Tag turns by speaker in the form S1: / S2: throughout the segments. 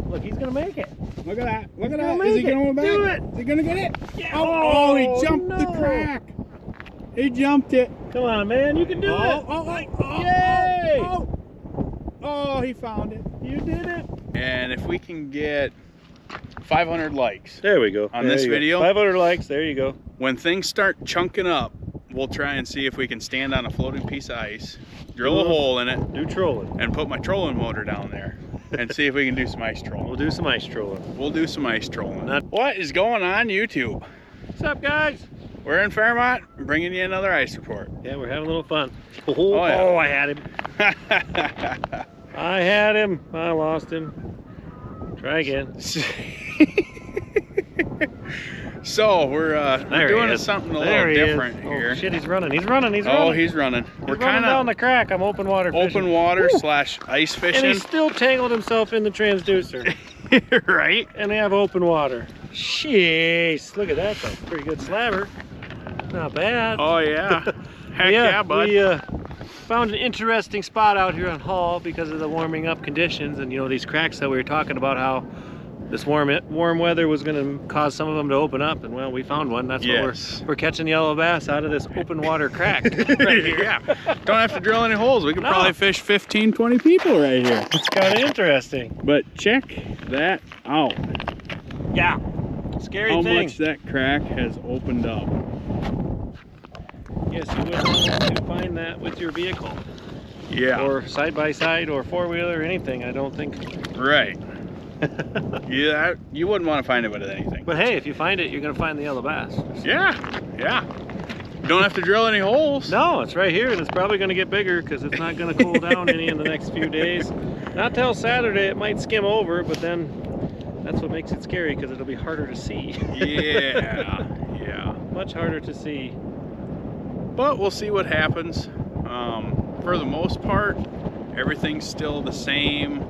S1: Look, he's gonna make it.
S2: Look at that. Look at
S1: He's
S2: that.
S1: gonna
S2: Is he
S1: make
S2: going
S1: it.
S2: back?
S1: Do it.
S2: Is he gonna get it?
S1: Yeah.
S2: Oh, he jumped
S1: no.
S2: the crack. He jumped it.
S1: Come on, man, you can do it. Yay!
S2: Oh, he found it.
S1: You did it.
S2: And if we can get 500 likes
S1: There we go.
S2: on this video,
S1: 500 likes. There you go.
S2: when things start chunking up, we'll try and see if we can stand on a floating piece of ice, drill a hole in it,
S1: Do trolling.
S2: and put my trolling motor down there and see if we can do some ice trolling.
S1: We'll do some ice trolling.
S2: We'll do some ice trolling. What is going on YouTube?
S1: What's up, guys?
S2: We're in Fairmont, bringing you another ice report.
S1: Yeah, we're having a little fun.
S2: Oh, yeah.
S1: Oh, I had him. I had him. I lost him. Try again.
S2: So we're doing something a little different here.
S1: Oh shit, he's running. He's running. He's
S2: Oh,
S1: running.
S2: he's running.
S1: We're kind of down the crack. I'm open water fishing.
S2: Open water
S1: Woo.
S2: / ice fishing.
S1: And he still tangled himself in the transducer.
S2: Right?
S1: And they have open water. Jeez, look at that. That's a pretty good slabber. Not bad.
S2: Oh yeah. Heck yeah, bud.
S1: We found an interesting spot out here on Hall because of the warming up conditions, and you know these cracks that we were talking about, how this warm weather was going to cause some of them to open up, and well, we found one. That's what we're catching yellow bass out of this open water crack right here.
S2: Yeah. Don't have to drill any holes. We could probably fish 15, 20 people right here.
S1: It's kind of interesting.
S2: But check that out.
S1: Yeah. Scary
S2: How
S1: thing.
S2: much that crack has opened up.
S1: Yes, you would want to find that with your vehicle.
S2: Yeah.
S1: Or side by side or four wheeler or anything. I don't think.
S2: Right. Yeah, you wouldn't want to find it with anything.
S1: But hey, if you find it, you're gonna find the yellow bass.
S2: Yeah, yeah. You don't have to drill any holes.
S1: No, it's right here, and it's probably gonna get bigger because it's not gonna cool down any in the next few days. Not till Saturday, it might skim over, but then that's what makes it scary because it'll be harder to see.
S2: Yeah, yeah.
S1: Much harder to see.
S2: But we'll see what happens. For the most part, everything's still the same.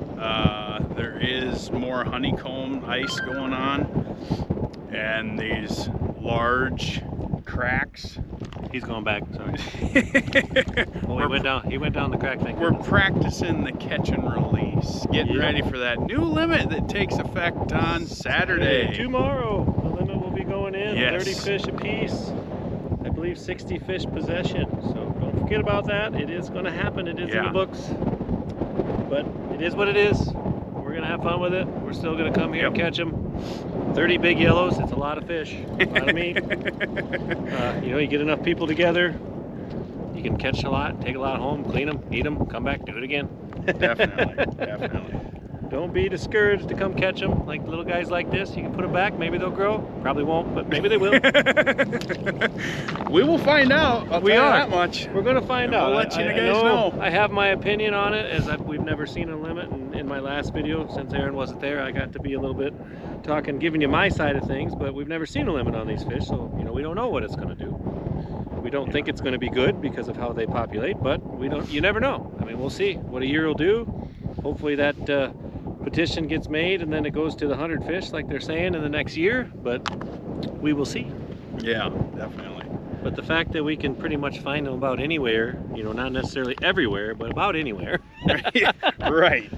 S2: There is more honeycomb ice going on, and these large cracks.
S1: He's going back. Sorry. Oh, he went down the crack. Thank
S2: We're
S1: goodness.
S2: practicing the catch and release, getting ready for that new limit that takes effect on Saturday.
S1: Tomorrow, the limit will be going in.
S2: Yes.
S1: 30 fish apiece. I believe 60 fish possession. So don't forget about that. It is going to happen. It is in the books. But it is what it is. We're going to have fun with it. We're still going to come here and catch them. 30 big yellows. It's a lot of fish. A lot of meat. You know, you get enough people together, you can catch a lot, take a lot home, clean them, eat them, come back, do it again.
S2: Definitely, definitely.
S1: Don't be discouraged to come catch them. Like little guys like this, you can put them back. Maybe they'll grow. Probably won't, but maybe they will.
S2: We will find out. I'll tell you that much.
S1: We're going to find out.
S2: We'll let you guys know.
S1: I have my opinion on it, as we've never seen a limit. And in my last video, since Aaron wasn't there, I got to be a little bit giving you my side of things. But we've never seen a limit on these fish, so you know we don't know what it's going to do. We don't think it's going to be good because of how they populate, but we don't. You never know. I mean, we'll see what a year will do. Hopefully that petition gets made and then it goes to the 100 fish like they're saying in the next year, but we will see.
S2: Yeah, definitely.
S1: But the fact that we can pretty much find them about anywhere, you know, not necessarily everywhere, but about anywhere.
S2: Right.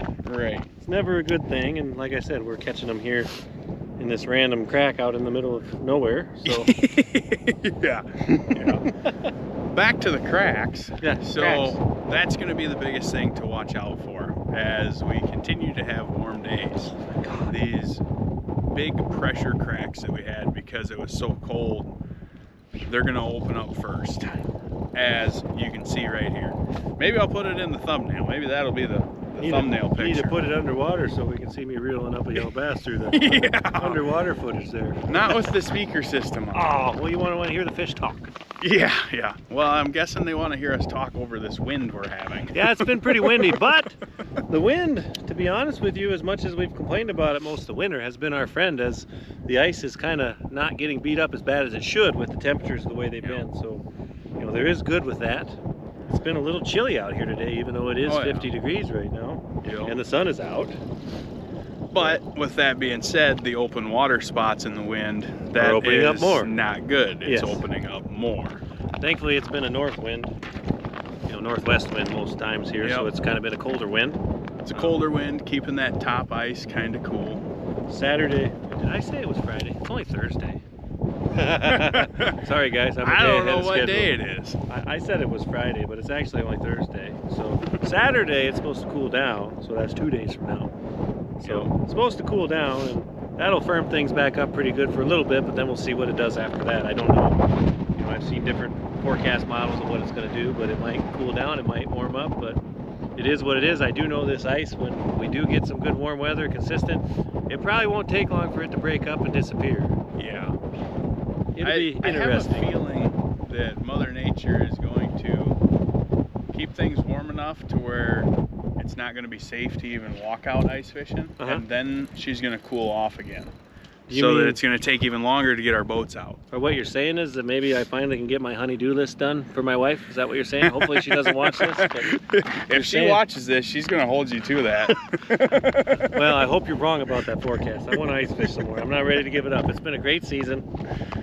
S1: It's never a good thing, and like I said, we're catching them here in this random crack out in the middle of nowhere, so.
S2: Yeah. Back to the cracks.
S1: Yeah,
S2: so that's going to be the biggest thing to watch out for as we continue to have warm days. These big pressure cracks that we had because it was so cold, they're going to open up first, as you can see right here. Maybe I'll put it in the thumbnail. Maybe that'll be the thumbnail picture.
S1: You need to put it underwater so we can see me reeling up a yellow bass through the underwater footage there.
S2: Not with the speaker system on.
S1: Oh, well, you want to hear the fish talk.
S2: Yeah. Well, I'm guessing they want to hear us talk over this wind we're having.
S1: Yeah, it's been pretty windy, but the wind, to be honest with you, as much as we've complained about it most of the winter, has been our friend, as the ice is kind of not getting beat up as bad as it should with the temperatures the way they've been. So, you know, there is good with that. It's been a little chilly out here today, even though it is 50 degrees right now, and the sun is out.
S2: But with that being said, the open water spots in the wind, that
S1: opening up more.
S2: Not good. It's opening up more.
S1: Thankfully, it's been a north wind, you know, northwest wind most times here, so it's kind of been a colder wind.
S2: It's a colder wind, keeping that top ice kind of cool.
S1: Saturday. Did I say it was Friday? It's only Thursday. Sorry guys, I'm a day
S2: I don't
S1: ahead
S2: know
S1: of
S2: what
S1: schedule.
S2: day it is.
S1: I said it was Friday, but it's actually only Thursday. So Saturday it's supposed to cool down, so that's 2 days from now. So it's supposed to cool down, and that'll firm things back up pretty good for a little bit, but then we'll see what it does after that. I don't know. You know, I've seen different forecast models of what it's going to do, but it might cool down, it might warm up, but it is what it is. I do know this ice, when we do get some good warm weather, consistent, it probably won't take long for it to break up and disappear.
S2: Yeah.
S1: It'll be interesting.
S2: I have a feeling that Mother Nature is going to keep things warm enough to where it's not going to be safe to even walk out ice fishing, and then she's going to cool off again. So that it's going to take even longer to get our boats out.
S1: Or what you're saying is that maybe I finally can get my honey-do list done for my wife? Is that what you're saying? Hopefully she doesn't watch this. But
S2: if she watches this, she's going to hold you to that.
S1: Well, I hope you're wrong about that forecast. I want to ice fish some more. I'm not ready to give it up. It's been a great season.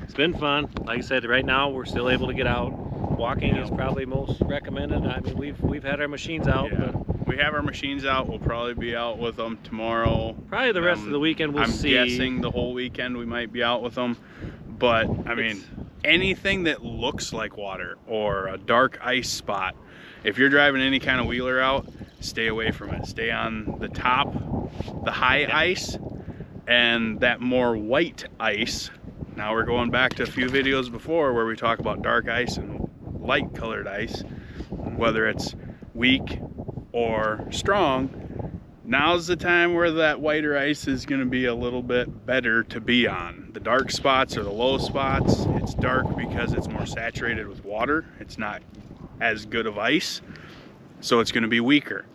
S1: It's been fun. Like I said, right now we're still able to get out. Walking is probably most recommended. I mean, we've had our machines out.
S2: Yeah.
S1: But
S2: we have our machines out. We'll probably be out with them tomorrow.
S1: Probably the rest of the weekend. We'll see.
S2: I'm guessing the whole weekend we might be out with them. But I mean, anything that looks like water or a dark ice spot, if you're driving any kind of wheeler out, stay away from it. Stay on the top, the high ice, and that more white ice. Now we're going back to a few videos before where we talk about dark ice and light colored ice, whether it's weak or strong. Now's the time where that whiter ice is going to be a little bit better to be on. The dark spots or the low spots, it's dark because it's more saturated with water. It's not as good of ice, so it's going to be weaker.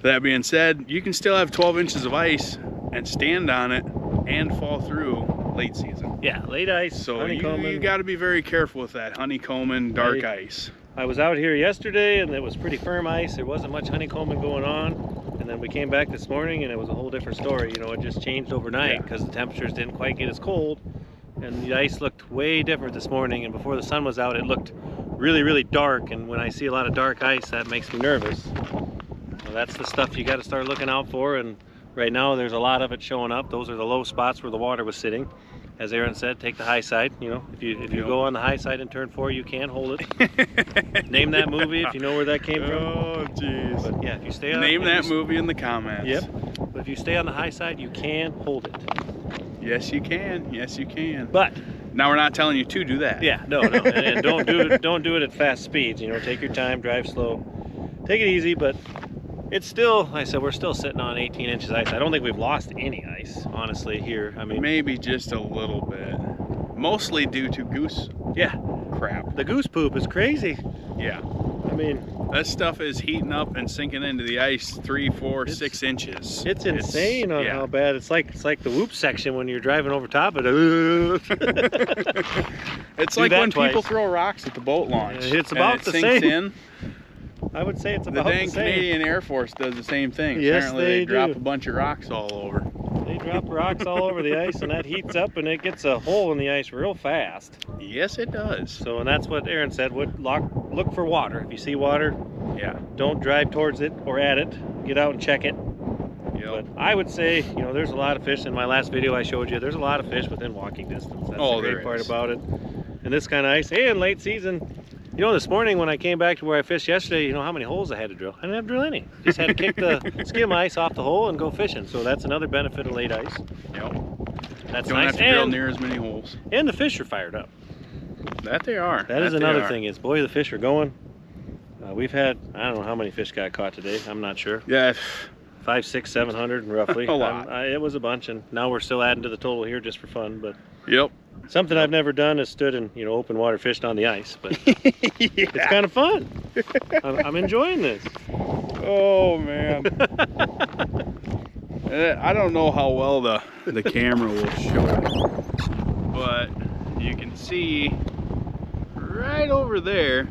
S2: That being said, you can still have 12 inches of ice and stand on it and fall through late season.
S1: Yeah, late ice.
S2: So you got to be very careful with that honeycombing dark ice.
S1: I was out here yesterday and it was pretty firm ice. There wasn't much honeycombing going on. And then we came back this morning and it was a whole different story. You know, it just changed overnight because the temperatures didn't quite get as cold. And the ice looked way different this morning. And before the sun was out, it looked really, really dark. And when I see a lot of dark ice, that makes me nervous. Well, that's the stuff you got to start looking out for. And right now there's a lot of it showing up. Those are the low spots where the water was sitting. As Aaron said, take the high side. You know, if you go on the high side and turn 4, you can hold it. Name that movie if you know where that came from.
S2: Oh, jeez.
S1: But yeah, if you stay on,
S2: name that movie in the comments.
S1: Yep. But if you stay on the high side, you can hold it.
S2: Yes, you can. Yes, you can.
S1: But
S2: now we're not telling you to do that.
S1: Yeah, no, and don't do it at fast speeds. You know, take your time, drive slow, take it easy. But it's still, like I said, we're still sitting on 18 inches ice. I don't think we've lost any ice, honestly, here. I mean,
S2: maybe just a little bit. Mostly due to goose crap.
S1: The goose poop is crazy.
S2: Yeah.
S1: I mean,
S2: that stuff is heating up and sinking into the ice 3, 4, 6 inches.
S1: It's insane on how bad it's like the whoop section when you're driving over top of it.
S2: It's like when people throw rocks at the boat launch.
S1: It's about the
S2: sinks
S1: same.
S2: In.
S1: I would say it's about
S2: the
S1: the same.
S2: dang Canadian Air Force does the same thing.
S1: Yes,
S2: apparently
S1: they
S2: drop
S1: do.
S2: a bunch of rocks all over.
S1: They drop rocks all over the ice and that heats up and it gets a hole in the ice real fast.
S2: Yes, it does.
S1: So, and that's what Aaron said, look for water. If you see water, don't drive towards it or at it. Get out and check it. But I would say, you know, there's a lot of fish. In my last video I showed you, there's a lot of fish within walking distance. That's the great part about it. And this kind of ice, hey, in late season, you know, this morning when I came back to where I fished yesterday, you know how many holes I had to drill? I didn't have to drill any. Just had to kick the skim ice off the hole and go fishing. So that's another benefit of late ice.
S2: Yep.
S1: That's
S2: don't
S1: nice.
S2: have to drill near as many holes.
S1: And the fish are fired up.
S2: That they are.
S1: That is another thing is, boy, the fish are going. We've had, I don't know how many fish got caught today. I'm not sure.
S2: Yeah.
S1: 500, 600, 700 roughly.
S2: A lot.
S1: It was a bunch, and now we're still adding to the total here just for fun. But
S2: yep.
S1: Something I've never done is stood in, you know, open water fished on the ice, but it's kind of fun. I'm enjoying this.
S2: Oh man. I don't know how well the camera will show it, but you can see right over there,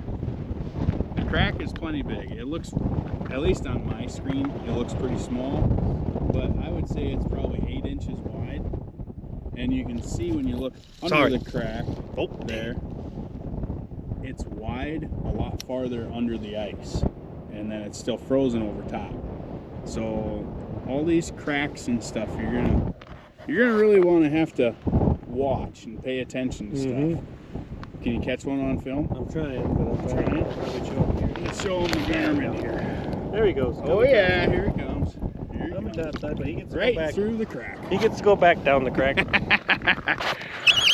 S2: the crack is plenty big. It looks, at least on my screen, it looks pretty small, but I would say it's probably 8 inches wide. And you can see when you look under the crack there, it's wide a lot farther under the ice. And then it's still frozen over top. So all these cracks and stuff, you're gonna really want to have to watch and pay attention to stuff. Can you catch one on film?
S1: I'm trying, but I'm trying.
S2: Let's show him the Garmin here.
S1: There he goes.
S2: Oh yeah, here he comes. Here he
S1: I'm
S2: comes.
S1: top side, but he gets to
S2: Right
S1: go back
S2: through the crack.
S1: He gets to go back down the crack.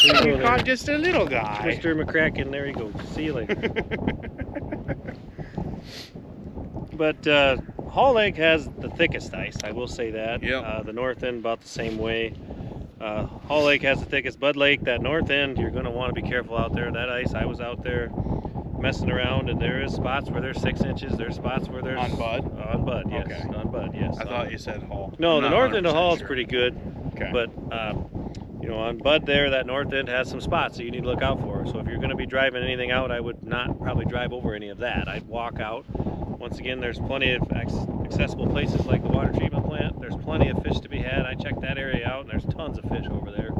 S2: You caught just a little guy.
S1: Mr. McCracken, there he goes. See you later. But Hall Lake has the thickest ice, I will say that.
S2: Yep.
S1: The north end about the same way. Hall Lake has the thickest. Bud Lake, that north end, you're going to want to be careful out there. That ice, I was out there messing around, and there is spots where there's 6 inches. There's spots where there's...
S2: On Bud?
S1: On Bud, yes.
S2: Okay.
S1: On Bud, yes.
S2: I thought you said Hall.
S1: No, the north end of Hall is
S2: sure.
S1: pretty good.
S2: Okay.
S1: But, you know, on Bud there, that north end has some spots that you need to look out for. So if you're going to be driving anything out, I would not probably drive over any of that. I'd walk out. Once again, there's plenty of accessible places like the water treatment plant. There's plenty of fish to be had. I checked that area out, and there's tons of fish over there.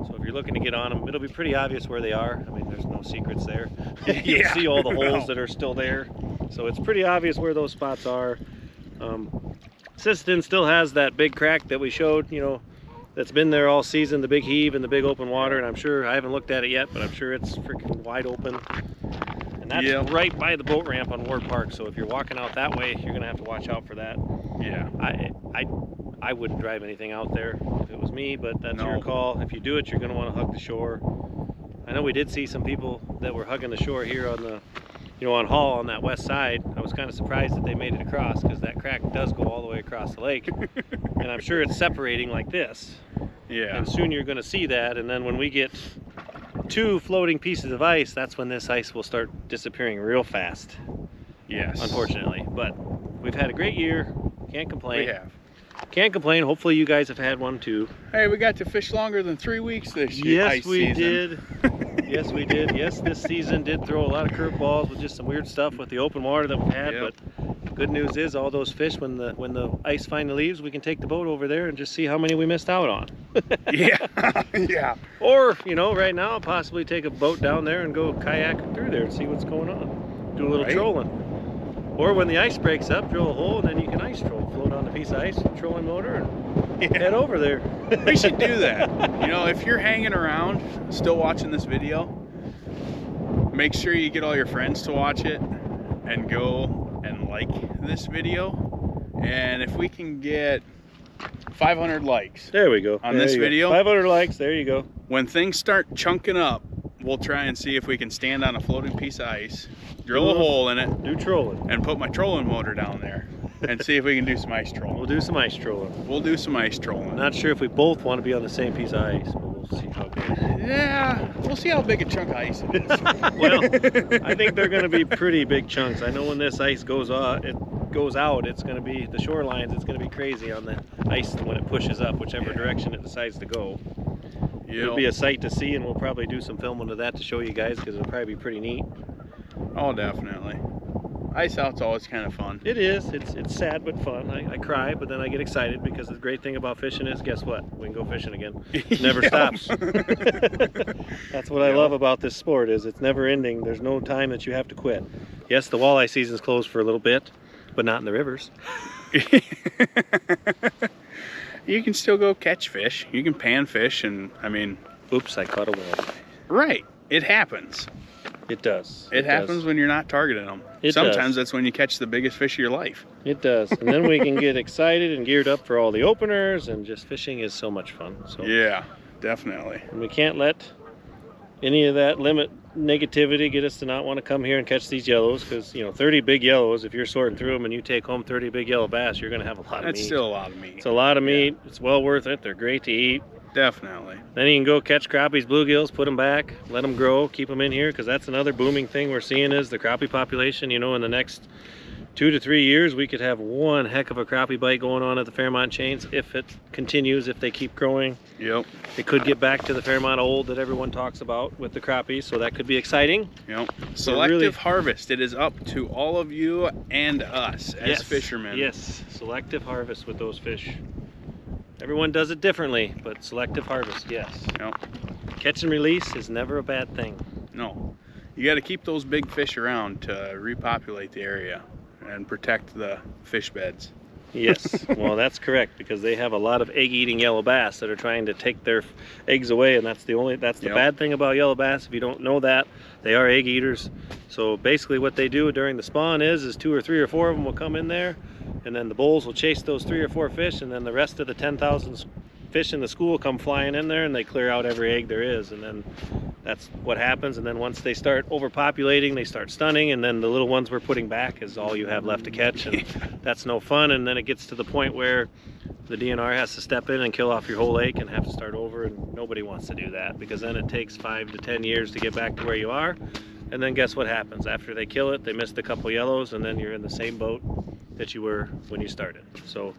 S1: So if you're looking to get on them, it'll be pretty obvious where they are. I mean, there's no secrets there. You can see all the holes that are still there. So it's pretty obvious where those spots are. Siston still has that big crack that we showed, you know, that's been there all season, the big heave and the big open water, and I'm sure, I haven't looked at it yet, but I'm sure it's freaking wide open. And that's right by the boat ramp on Ward Park, so if you're walking out that way, you're gonna have to watch out for that.
S2: Yeah.
S1: I wouldn't drive anything out there if it was me, but that's your call. If you do it, you're gonna wanna hug the shore. I know we did see some people that were hugging the shore here on the, you know, on Hall on that west side. I was kind of surprised that they made it across, because that crack does go all the way across the lake. And I'm sure it's separating like this.
S2: Yeah.
S1: And soon you're going to see that, and then when we get 2 floating pieces of ice, that's when this ice will start disappearing real fast.
S2: Yes.
S1: Unfortunately. But we've had a great year. Can't complain.
S2: We have.
S1: Can't complain. Hopefully you guys have had one too.
S2: Hey, we got to fish longer than 3 weeks this year.
S1: Yes, we did. Yes, we did. Yes, this season did throw a lot of curveballs with just some weird stuff with the open water that we've had.
S2: Yep.
S1: But good news is all those fish, when the ice finally leaves, we can take the boat over there and just see how many we missed out on.
S2: Yeah. Yeah.
S1: Or, you know, right now, possibly take a boat down there and go kayak through there and see what's going on. Do a little trolling. Or when the ice breaks up, drill a hole, and then you can ice troll. Float on the piece of ice, trolling motor, and head over there.
S2: We should do that. You know, if you're hanging around, still watching this video, make sure you get all your friends to watch it and go and like this video. And if we can get 500 likes.
S1: There we go.
S2: On this video.
S1: 500 likes, there you go.
S2: When things start chunking up, we'll try and see if we can stand on a floating piece of ice, drill a hole in it,
S1: do trolling,
S2: and put my trolling motor down there and see if we can do some ice trolling.
S1: We'll do some ice trolling.
S2: We'll do some ice trolling.
S1: Not sure if we both want to be on the same piece of ice, but we'll see how it goes.
S2: Yeah, we'll see how big a chunk of ice it is.
S1: Well, I think they're going to be pretty big chunks. I know when this ice goes out, it's going to be, the shorelines, it's going to be crazy on the ice when it pushes up, whichever direction it decides to go. It'll be a sight to see, and we'll probably do some filming of that to show you guys, because it'll probably be pretty neat.
S2: Oh, definitely. Ice out's always kind of fun.
S1: It is. It's sad but fun. I cry, but then I get excited, because the great thing about fishing is, guess what? We can go fishing again. It never stops. That's what I love about this sport, is it's never ending. There's no time that you have to quit. Yes, the walleye season's closed for a little bit, but not in the rivers.
S2: You can still go catch fish. You can pan fish, and I mean...
S1: Oops, I caught a walleye.
S2: Right. It happens.
S1: It does.
S2: It happens when you're not targeting them. Sometimes that's when you catch the biggest fish of your life.
S1: It does. And then we can get excited and geared up for all the openers, and just fishing is so much fun. So
S2: yeah, definitely.
S1: And we can't let any of that limit negativity get us to not want to come here and catch these yellows, because, you know, 30 big yellows, if you're sorting through them and you take home 30 big yellow bass, you're going to have a lot of meat.
S2: That's still a lot of meat.
S1: It's a lot of meat. It's well worth it. They're great to eat.
S2: Definitely. Then
S1: you can go catch crappies, bluegills, put them back, let them grow, keep them in here, because that's another booming thing we're seeing is the crappie population. You know, in the next 2 to 3 years, we could have one heck of a crappie bite going on at the Fairmont chains if it continues, if they keep growing.
S2: Yep.
S1: It could get back to the Fairmont old that everyone talks about with the crappies, so that could be exciting.
S2: Yep. Selective harvest. It is up to all of you and us as fishermen.
S1: Yes, selective harvest with those fish. Everyone does it differently, but selective harvest, yes.
S2: Yep.
S1: Catch and release is never a bad thing.
S2: No. You got to keep those big fish around to repopulate the area and protect the fish beds.
S1: Yes, well, that's correct, because they have a lot of egg-eating yellow bass that are trying to take their eggs away, and that's the bad thing about yellow bass. If you don't know that, they are egg eaters. So basically what they do during the spawn is 2 or 3 or 4 of them will come in there, and then the bulls will chase those 3 or 4 fish, and then the rest of the 10,000 fish in the school come flying in there, and they clear out every egg there is, and then that's what happens. And then once they start overpopulating, they start stunning, and then the little ones we're putting back is all you have left to catch, and that's no fun. And then it gets to the point where the DNR has to step in and kill off your whole lake and have to start over, and nobody wants to do that, because then it takes 5 to 10 years to get back to where you are. And then guess what happens? After they kill it, they missed a couple yellows, and then you're in the same boat that you were when you started. So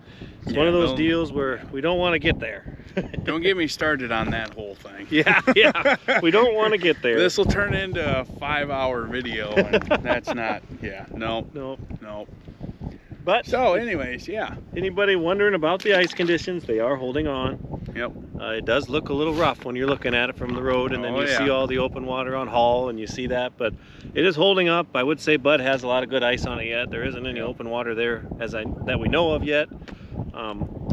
S1: it's one of those deals where we don't want to get there.
S2: Don't get me started on that whole thing.
S1: Yeah, we don't want to get there.
S2: This will turn into a 5-hour video, and that's not, no.
S1: But
S2: so anyways,
S1: anybody wondering about the ice conditions, they are holding on.
S2: Yep.
S1: It does look a little rough when you're looking at it from the road, and then you see all the open water on Hall, and you see that, but it is holding up. I would say Bud has a lot of good ice on it yet. There isn't any open water there that we know of yet.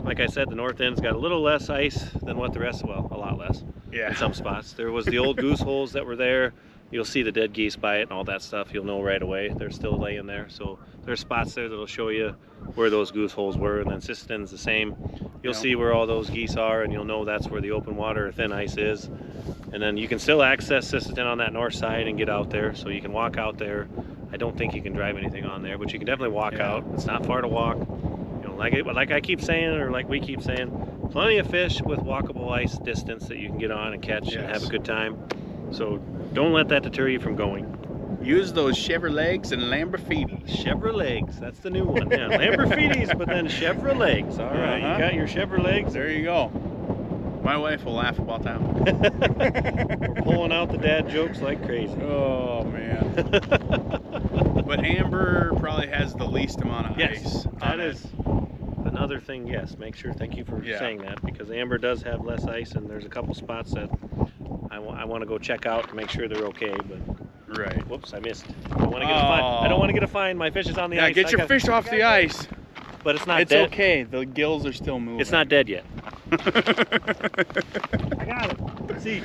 S1: Like I said, the north end's got a little less ice than what the rest, well, a lot less in some spots. There was the old goose holes that were there. You'll see the dead geese by it and all that stuff. You'll know right away. They're still laying there. So there's spots there that'll show you where those goose holes were, and then Sisten's the same. You'll see where all those geese are, and you'll know that's where the open water or thin ice is. And then you can still access Sisseton on that north side and get out there. So you can walk out there. I don't think you can drive anything on there, but you can definitely walk out. It's not far to walk. You know, like I keep saying, or like we keep saying, plenty of fish with walkable ice distance that you can get on and catch and have a good time. So don't let that deter you from going.
S2: Use those Chevrolets and Lamborghinis.
S1: Chevrolets, that's the new one. Yeah, Lamborghinis, but then Chevrolets. All right, you got your Chevrolets.
S2: There you go. My wife will laugh about that one.
S1: We're pulling out the dad jokes like crazy.
S2: Oh man. But Amber probably has the least amount of ice.
S1: That is another thing. Yes, make sure. Thank you for saying that, because Amber does have less ice, and there's a couple spots that I want to go check out to make sure they're okay. But whoops, I missed. I don't want to get a fine. I don't want to get a fine. My fish is on the ice.
S2: Yeah, get your fish off the ice.
S1: But it's not
S2: dead. It's okay. The gills are still moving.
S1: It's not dead yet. I got it. See,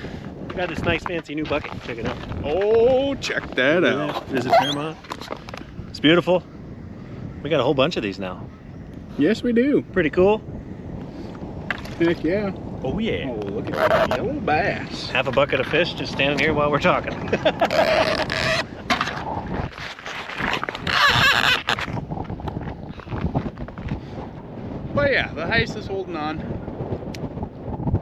S1: I got this nice fancy new bucket. Check it out.
S2: Oh, check that out.
S1: Visit Fairmont. It's beautiful. We got a whole bunch of these now.
S2: Yes, we do.
S1: Pretty cool.
S2: Heck yeah.
S1: Oh yeah.
S2: Oh, look at that yellow bass.
S1: Half a bucket of fish just standing here while we're talking.
S2: But yeah, the ice is holding on.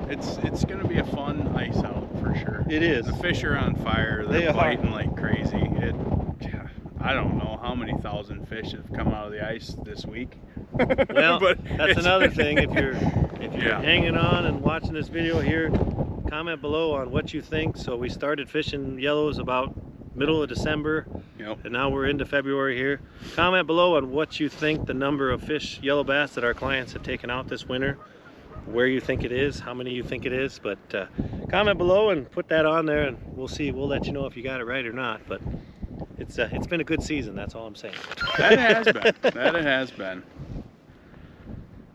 S2: It's gonna be a fun ice out for sure.
S1: It is.
S2: The fish are on fire. They're biting like crazy. I don't know how many thousand fish have come out of the ice this week.
S1: Well, but that's another thing. If you're hanging on and watching this video here, comment below on what you think. So we started fishing yellows about middle of December, and now we're into February here. Comment below on what you think the number of fish, yellow bass, that our clients have taken out this winter, where you think it is, how many you think it is. But comment below and put that on there, and we'll see. We'll let you know if you got it right or not. But it's been a good season. That's all I'm saying.
S2: That has been. That it has been.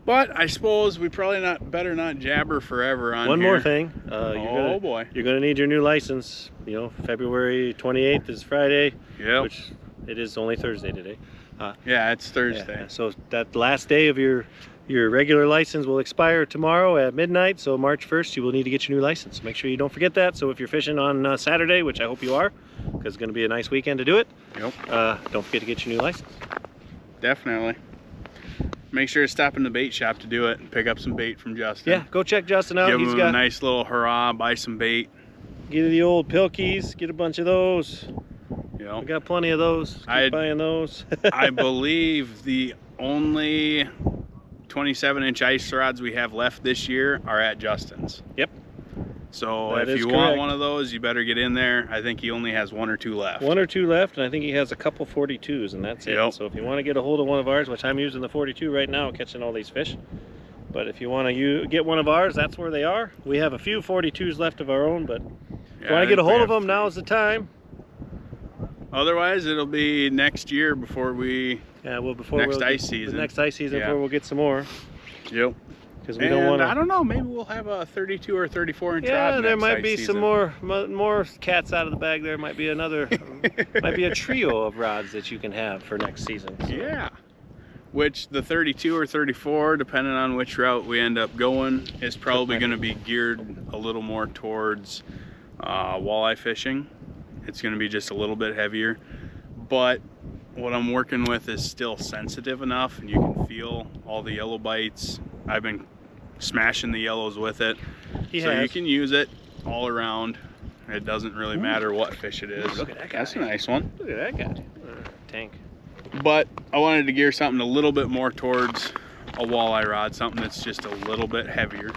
S2: But I suppose we probably better not jabber forever on
S1: One
S2: here.
S1: more thing.
S2: Boy.
S1: You're going to need your new license. You know, February 28th is Friday.
S2: Yep.
S1: Which it is only Thursday today.
S2: Yeah, it's Thursday.
S1: Yeah, so that last day of your regular license will expire tomorrow at midnight. So March 1st, you will need to get your new license. Make sure you don't forget that. So if you're fishing on Saturday, which I hope you are, because it's going to be a nice weekend to do it, don't forget to get your new license.
S2: Definitely. Make sure to stop in the bait shop to do it and pick up some bait from Justin.
S1: Yeah, go check Justin out.
S2: Give him a nice little hurrah, buy some bait.
S1: Get the old Pilkies, get a bunch of those.
S2: Yeah.
S1: We got plenty of those. Keep buying those.
S2: I believe the only 27-inch ice rods we have left this year are at Justin's.
S1: Yep.
S2: So if you want one of those, you better get in there. I think he only has 1 or 2 left.
S1: 1 or 2 left, and I think he has a couple 42s, and that's it.
S2: Yep.
S1: So if you want to get a hold of one of ours, which I'm using the 42 right now, catching all these fish. But if you want to get one of ours, that's where they are. We have a few 42s left of our own, but if you want to get a hold of them, now's the time.
S2: Otherwise, it'll be next year before we.
S1: Yeah, well, before
S2: next ice season.
S1: The next ice season,
S2: Yeah.
S1: before we'll get some more.
S2: Yep.
S1: Because we don't want to.
S2: I don't know. Maybe we'll have a 32 or 34 inch rod.
S1: Yeah, there
S2: next
S1: might
S2: ice
S1: be
S2: season.
S1: some more cats out of the bag. There might be another, might be a trio of rods that you can have for next season. So.
S2: Yeah. Which the 32 or 34, depending on which route we end up going, is probably going to be geared a little more towards walleye fishing. It's going to be just a little bit heavier, but what I'm working with is still sensitive enough, and you can feel all the yellow bites. I've been smashing the yellows with it, you can use it all around. It doesn't really matter what fish it is.
S1: Look at that guy.
S2: That's a nice one.
S1: Look at that guy. Tank.
S2: But I wanted to gear something a little bit more towards a walleye rod, something that's just a little bit heavier.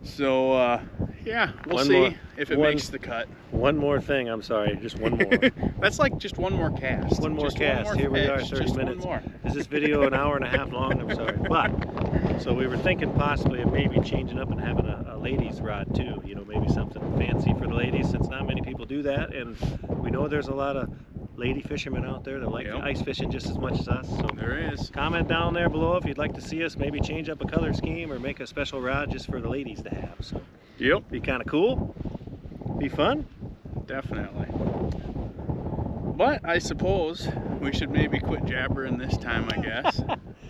S2: So yeah, we'll see if it makes the cut.
S1: One more thing, I'm sorry, just one more.
S2: That's like just one more cast.
S1: One more cast. Here we are, 30 minutes. Is this video an hour and a half long? I'm sorry. But, so we were thinking possibly of maybe changing up and having a ladies rod too. You know, maybe something fancy for the ladies, since not many people do that. And we know there's a lot of lady fishermen out there that like ice fishing just as much as us. So
S2: there is.
S1: Comment down there below if you'd like to see us maybe change up a color scheme or make a special rod just for the ladies to have. So be kind of cool, be fun.
S2: Definitely. But I suppose we should maybe quit jabbering this time, I guess.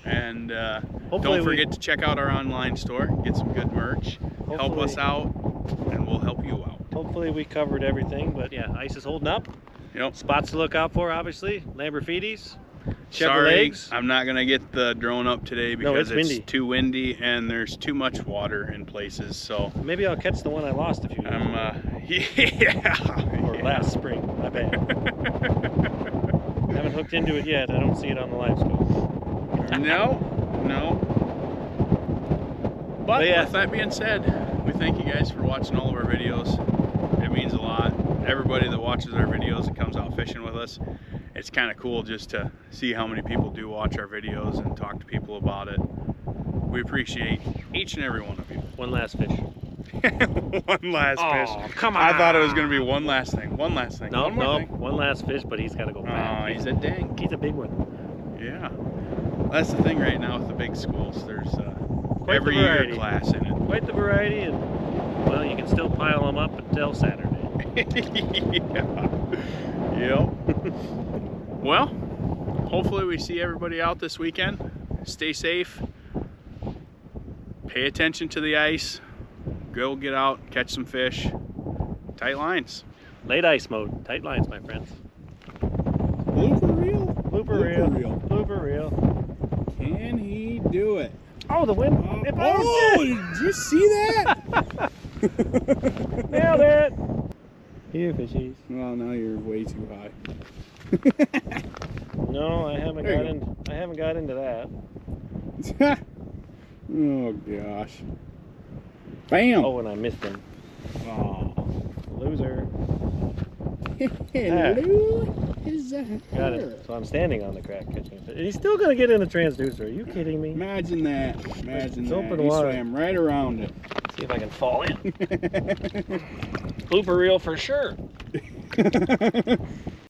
S2: And don't forget to check out our online store, get some good merch, help us out, and we'll help you out.
S1: Hopefully we covered everything, but yeah, ice is holding up.
S2: Yep.
S1: Spots to look out for, obviously. Lamberfides.
S2: Sorry, I'm not gonna get the drone up today because it's too windy and there's too much water in places. So
S1: maybe I'll catch the one I lost a few years
S2: ago.
S1: Or last spring. My bad. Haven't hooked into it yet. I don't see it on the live scope.
S2: No. But yeah, with that being said, we thank you guys for watching all of our videos. It means a lot. Everybody that watches our videos and comes out fishing with us, it's kind of cool just to see how many people do watch our videos and talk to people about it. We appreciate each and every one of you.
S1: One last fish.
S2: One last fish.
S1: Come on.
S2: I thought it was going to be one last thing. One last thing.
S1: No, one last fish, but he's got to go back.
S2: Oh, he's a dang.
S1: He's a big one.
S2: Yeah. That's the thing right now with the big schools. There's every year class in it.
S1: Quite the variety, and well, you can still pile them up until Saturday.
S2: Yep. Well, hopefully we see everybody out this weekend. Stay safe. Pay attention to the ice. Go get out, catch some fish. Tight lines.
S1: Late ice mode. Tight lines, my friends.
S2: Blooper reel?
S1: Blooper reel. Blooper reel.
S2: Can he do it?
S1: Oh, the wind.
S2: Oh, did you see that?
S1: Nailed it. Here, fishies.
S2: Well, now you're way too high.
S1: No, I haven't got into that.
S2: Oh gosh. Bam!
S1: Oh, and I missed him.
S2: Oh.
S1: Loser.
S2: Hello. Is that
S1: got it. So I'm standing on the crack catching fish. And he's still gonna get in the transducer. Are you kidding me?
S2: Imagine that. Imagine
S1: it's
S2: that.
S1: Open
S2: He
S1: water.
S2: swam right around it.
S1: See if I can fall in. Blooper reel for sure.